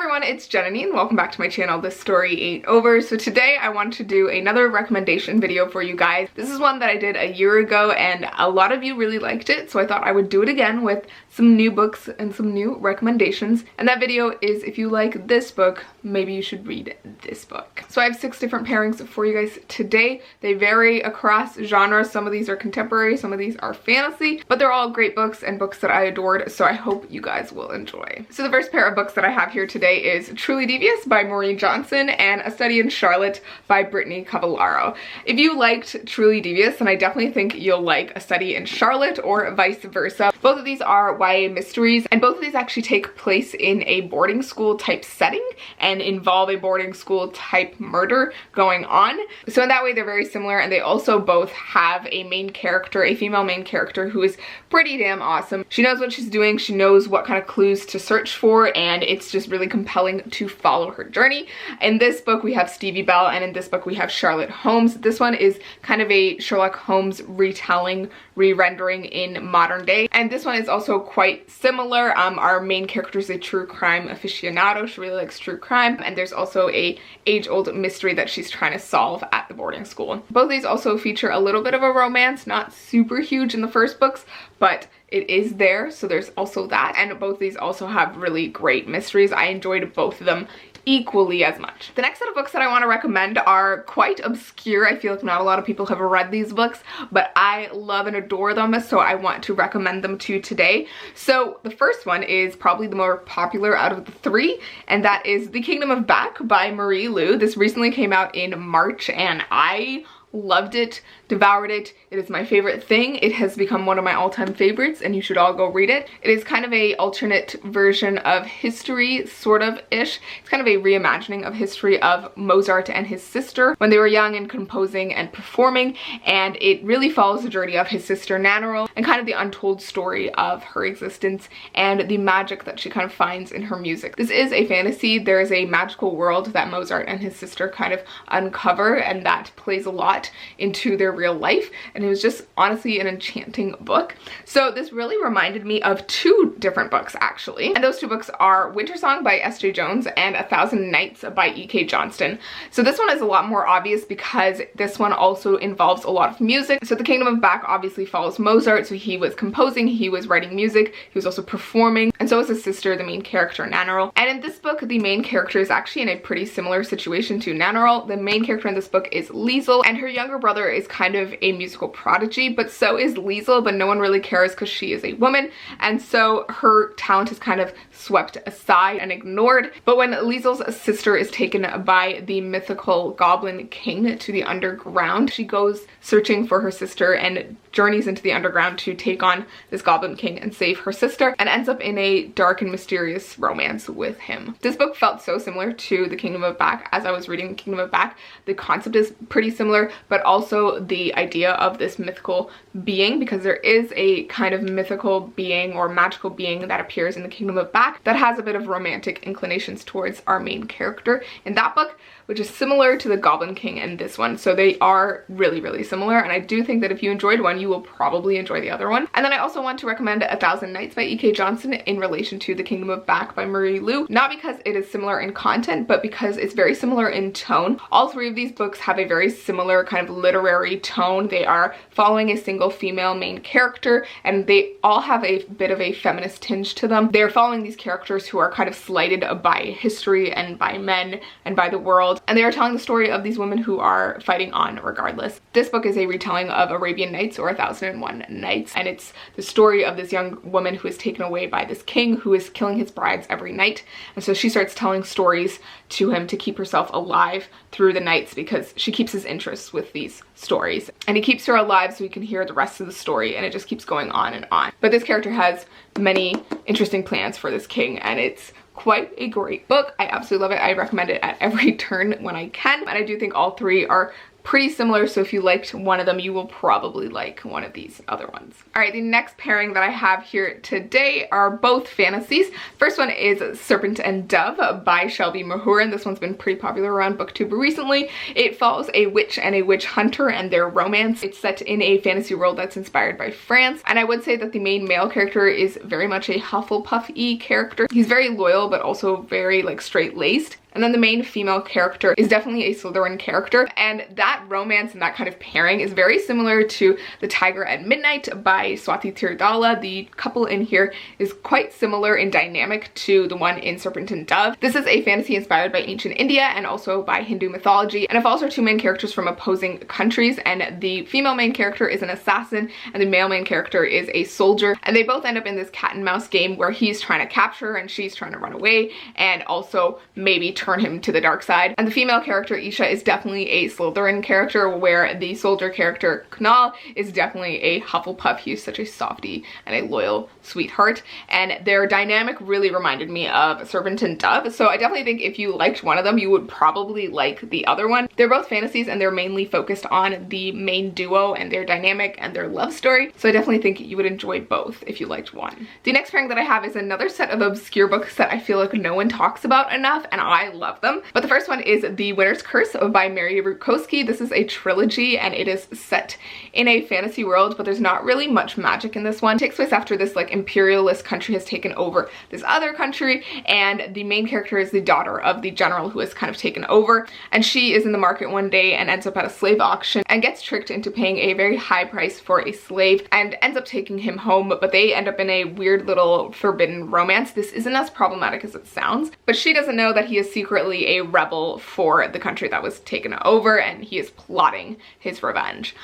everyone, it's Jananie and welcome back to my channel, This Story Ain't Over. So today I want to do another recommendation video for you guys. This is one that I did a year ago and a lot of you really liked it, so I thought I would do it again with some new books and some new recommendations. And that video is, if you like this book, maybe you should read this book. So I have 6 different pairings for you guys today. They vary across genres. Some of these are contemporary, some of these are fantasy, but they're all great books and books that I adored, so I hope you guys will enjoy. So the first pair of books that I have here today is Truly Devious by Maureen Johnson and A Study in Charlotte by Brittany Cavallaro. If you liked Truly Devious, then I definitely think you'll like A Study in Charlotte, or vice versa. Both of these are YA mysteries, and both of these actually take place in a boarding school type setting and involve a boarding school type murder going on. So in that way they're very similar, and they also both have a main character, a female main character, who is pretty damn awesome. She knows what she's doing, she knows what kind of clues to search for, and it's just really compelling to follow her journey. In this book we have Stevie Bell, and in this book we have Charlotte Holmes. This one is kind of a Sherlock Holmes retelling, re-rendering in modern day, and this one is also quite similar. Our main character is a true crime aficionado. She really likes true crime, and there's also a age-old mystery that she's trying to solve at the boarding school. Both of these also feature a little bit of a romance, not super huge in the first books, but it is there, so there's also that. And both of these also have really great mysteries. I enjoyed both of them equally as much. The next set of books that I want to recommend are quite obscure. I feel like not a lot of people have read these books, but I love and adore them, so I want to recommend them to you today. So the first one is probably the more popular out of the 3, and that is The Kingdom of Back by Marie Lu. This recently came out in March, and I loved it, devoured it. It is my favorite thing. It has become one of my all-time favorites, and you should all go read it. It is kind of a alternate version of history, sort of-ish. It's kind of a reimagining of history of Mozart and his sister when they were young and composing and performing, and it really follows the journey of his sister Nanowrimo and kind of the untold story of her existence and the magic that she kind of finds in her music. This is a fantasy. There is a magical world that Mozart and his sister kind of uncover, and that plays a lot into their real life, and it was just honestly an enchanting book. So this really reminded me of 2 different books actually, and those 2 books are Winter Song by S.J. Jones and 1,000 Nights by E.K. Johnston. So this one is a lot more obvious because this one also involves a lot of music. So The Kingdom of Back obviously follows Mozart, so he was composing, he was writing music, he was also performing, and so is his sister, the main character Nanowrimo. And in this book the main character is actually in a pretty similar situation to Nanowrimo. The main character in this book is Liesel, and her younger brother is kind of a musical prodigy, but so is Liesel, but no one really cares because she is a woman, and so her talent is kind of swept aside and ignored. But when Liesel's sister is taken by the mythical Goblin King to the underground, she goes searching for her sister and journeys into the underground to take on this Goblin King and save her sister, and ends up in a dark and mysterious romance with him. This book felt so similar to The Kingdom of Back as I was reading The Kingdom of Back. The concept is pretty similar, but also the idea of this mythical being, because there is a kind of mythical being or magical being that appears in The Kingdom of Back that has a bit of romantic inclinations towards our main character in that book, which is similar to the Goblin King in this one. So they are really, really similar, and I do think that if you enjoyed one, you will probably enjoy the other one. And then I also want to recommend 1,000 Nights by E.K. Johnston in relation to The Kingdom of Back by Marie Lu, not because it is similar in content, but because it's very similar in tone. All 3 of these books have a very similar kind of literary tone. They are following a single female main character, and they all have a bit of a feminist tinge to them. They're following these characters who are kind of slighted by history and by men and by the world, and they are telling the story of these women who are fighting on regardless. This book is a retelling of Arabian Nights, or 1,001 Nights, and it's the story of this young woman who is taken away by this king who is killing his brides every night, and so she starts telling stories to him to keep herself alive through the nights, because she keeps his interest with these stories, and he keeps her alive so he can hear the rest of the story, and it just keeps going on and on. But this character has many interesting plans for this king, and it's quite a great book. I absolutely love it. I recommend it at every turn when I can, and I do think all 3 are pretty similar, so if you liked one of them, you will probably like one of these other ones. All right, the next pairing that I have here today are both fantasies. First one is Serpent and Dove by Shelby Mahurin. This one's been pretty popular around booktube recently. It follows a witch and a witch hunter and their romance. It's set in a fantasy world that's inspired by France, and I would say that the main male character is very much a Hufflepuff-y character. He's very loyal, but also very like straight-laced. And then the main female character is definitely a Slytherin character, and that romance and that kind of pairing is very similar to The Tiger at Midnight by Swati Tirudala. The couple in here is quite similar in dynamic to the one in Serpent and Dove. This is a fantasy inspired by ancient India and also by Hindu mythology, and it follows our two main characters from opposing countries, and the female main character is an assassin and the male main character is a soldier, and they both end up in this cat and mouse game where he's trying to capture her and she's trying to run away and also maybe turn him to the dark side. And the female character, Isha, is definitely a Slytherin character, where the soldier character, Kunal, is definitely a Hufflepuff. He's such a softie and a loyal sweetheart, and their dynamic really reminded me of Serpent and Dove, so I definitely think if you liked one of them, you would probably like the other one. They're both fantasies and they're mainly focused on the main duo and their dynamic and their love story, so I definitely think you would enjoy both if you liked one. The next pairing that I have is another set of obscure books that I feel like no one talks about enough, and I love them. But the first one is The Winter's Curse by Mary Rutkowski. This is a trilogy and it is set in a fantasy world, but there's not really much magic in this one. It takes place after this like imperialist country has taken over this other country, and the main character is the daughter of the general who has kind of taken over, and she is in the market one day and ends up at a slave auction and gets tricked into paying a very high price for a slave and ends up taking him home, but they end up in a weird little forbidden romance. This isn't as problematic as it sounds, but she doesn't know that he is secretly a rebel for the country that was taken over and he is plotting his revenge.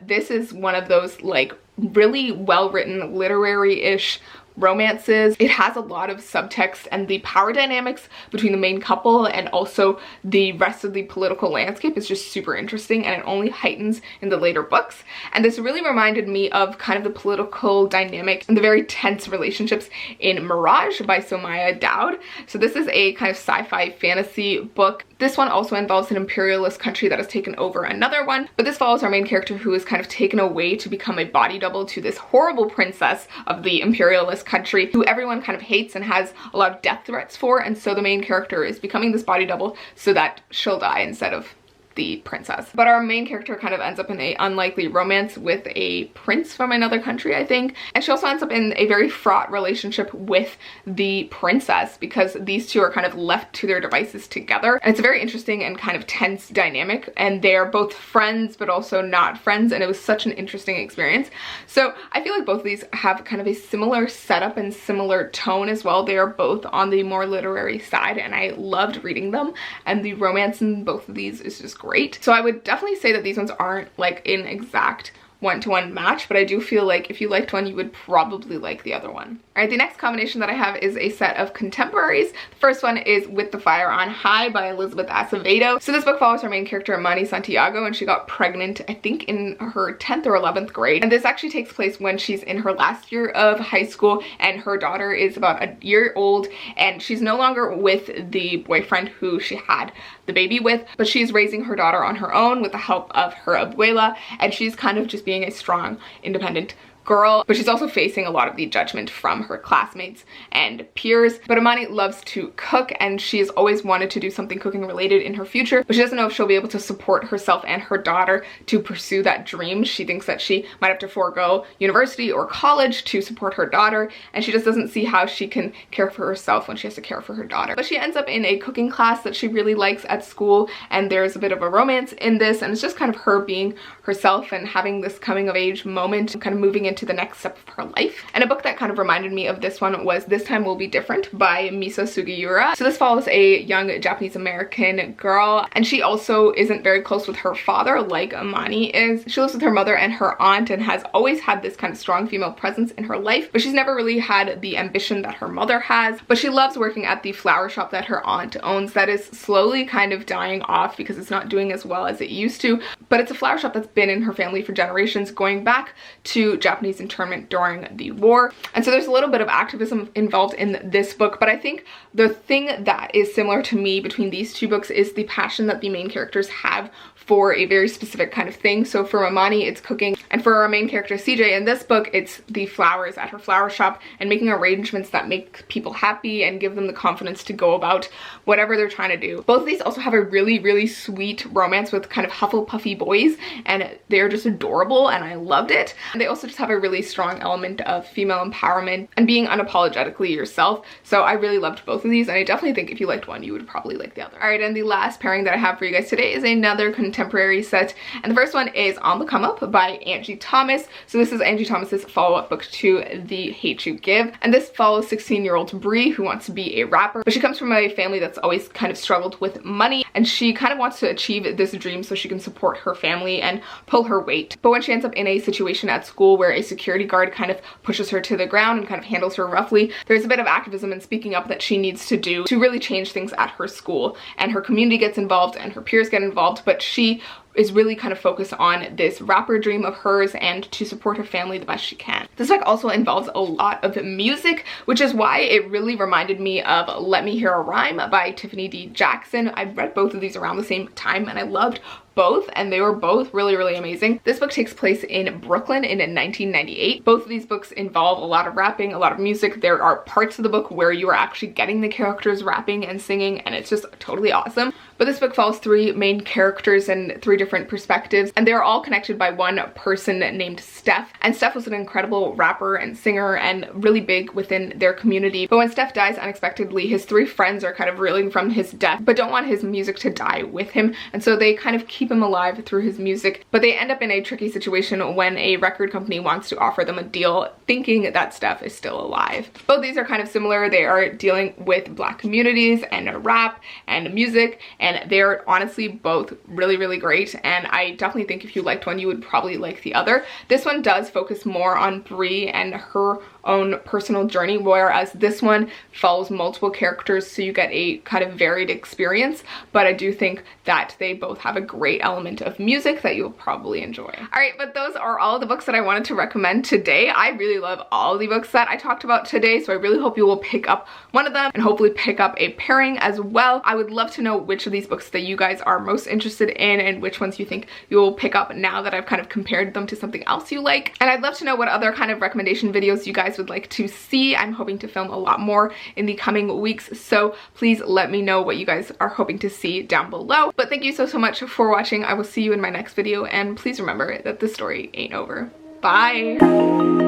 This is one of those like really well-written literary-ish romances. It has a lot of subtext, and the power dynamics between the main couple and also the rest of the political landscape is just super interesting, and it only heightens in the later books. And this really reminded me of kind of the political dynamic and the very tense relationships in Mirage by Somaya Daud. So this is a kind of sci-fi fantasy book. This one also involves an imperialist country that has taken over another one, but this follows our main character who is kind of taken away to become a body double to this horrible princess of the imperialist country who everyone kind of hates and has a lot of death threats for, and so the main character is becoming this body double so that she'll die instead of the princess. But our main character kind of ends up in a unlikely romance with a prince from another country, I think, and she also ends up in a very fraught relationship with the princess because these two are kind of left to their devices together, and it's a very interesting and kind of tense dynamic, and they're both friends but also not friends, and it was such an interesting experience. So I feel like both of these have kind of a similar setup and similar tone as well. They are both on the more literary side, and I loved reading them, and the romance in both of these is just great. So I would definitely say that these ones aren't like an exact one-to-one match, but I do feel like if you liked one, you would probably like the other one. All right, the next combination that I have is a set of contemporaries. The first one is With the Fire on High by Elizabeth Acevedo. So this book follows our main character, Mani Santiago, and she got pregnant, I think, in her 10th or 11th grade. And this actually takes place when she's in her last year of high school, and her daughter is about a year old, and she's no longer with the boyfriend who she had the baby with, but she's raising her daughter on her own with the help of her abuela, and she's kind of just being a strong, independent girl, but she's also facing a lot of the judgment from her classmates and peers. But Amani loves to cook, and she has always wanted to do something cooking related in her future, but she doesn't know if she'll be able to support herself and her daughter to pursue that dream. She thinks that she might have to forego university or college to support her daughter, and she just doesn't see how she can care for herself when she has to care for her daughter. But she ends up in a cooking class that she really likes at school, and there's a bit of a romance in this, and it's just kind of her being herself and having this coming of age moment, kind of moving into the next step of her life. And a book that kind of reminded me of this one was This Time Will Be Different by Misa Sugiura. So this follows a young Japanese American girl, and she also isn't very close with her father like Amani is. She lives with her mother and her aunt and has always had this kind of strong female presence in her life, but she's never really had the ambition that her mother has. But she loves working at the flower shop that her aunt owns that is slowly kind of dying off because it's not doing as well as it used to. but it's a flower shop that's been in her family for generations, going back to Japanese internment during the war. And so there's a little bit of activism involved in this book, but I think the thing that is similar to me between these two books is the passion that the main characters have for a very specific kind of thing. So for Imani, it's cooking, and for our main character CJ in this book, it's the flowers at her flower shop and making arrangements that make people happy and give them the confidence to go about whatever they're trying to do. Both of these also have a really, really sweet romance with kind of Hufflepuffy boys, and they're just adorable, and I loved it. And they also just have a really strong element of female empowerment and being unapologetically yourself. So I really loved both of these, and I definitely think if you liked one, you would probably like the other. All right, and the last pairing that I have for you guys today is another contemporary set, and the first one is On the Come Up by Angie Thomas. So this is Angie Thomas's follow-up book to The Hate You Give, and this follows 16-year-old Bree, who wants to be a rapper, but she comes from a family that's always kind of struggled with money, and she kind of wants to achieve this dream so she can support her family and pull her weight. But when she ends up in a situation at school where a security guard kind of pushes her to the ground and kind of handles her roughly, there's a bit of activism and speaking up that she needs to do to really change things at her school, and her community gets involved and her peers get involved, but she is really kind of focused on this rapper dream of hers and to support her family the best she can. This book also involves a lot of music, which is why it really reminded me of Let Me Hear a Rhyme by Tiffany D. Jackson. I read both of these around the same time, and I loved both, and they were both really, really amazing. This book takes place in Brooklyn in 1998. Both of these books involve a lot of rapping, a lot of music. There are parts of the book where you are actually getting the characters rapping and singing, and it's just totally awesome. But this book follows three main characters and three different perspectives, and they're all connected by one person named Steph. And Steph was an incredible rapper and singer and really big within their community. But when Steph dies unexpectedly, his three friends are kind of reeling from his death, but don't want his music to die with him. And so they kind of keep him alive through his music. But they end up in a tricky situation when a record company wants to offer them a deal, thinking that Steph is still alive. Both these are kind of similar. They are dealing with Black communities and rap and music, and they're honestly both really, really great, and I definitely think if you liked one, you would probably like the other. This one does focus more on Bree and her own personal journey, whereas this one follows multiple characters, so you get a kind of varied experience. But I do think that they both have a great element of music that you'll probably enjoy. All right, but those are all the books that I wanted to recommend today. I really love all the books that I talked about today, so I really hope you will pick up one of them and hopefully pick up a pairing as well. I would love to know which of these books that you guys are most interested in and which ones you think you will pick up now that I've kind of compared them to something else you like. And I'd love to know what other kind of recommendation videos you guys would like to see. I'm hoping to film a lot more in the coming weeks, so please let me know what you guys are hoping to see down below. But thank you so much for watching. I will see you in my next video, and please remember that the story ain't over. Bye!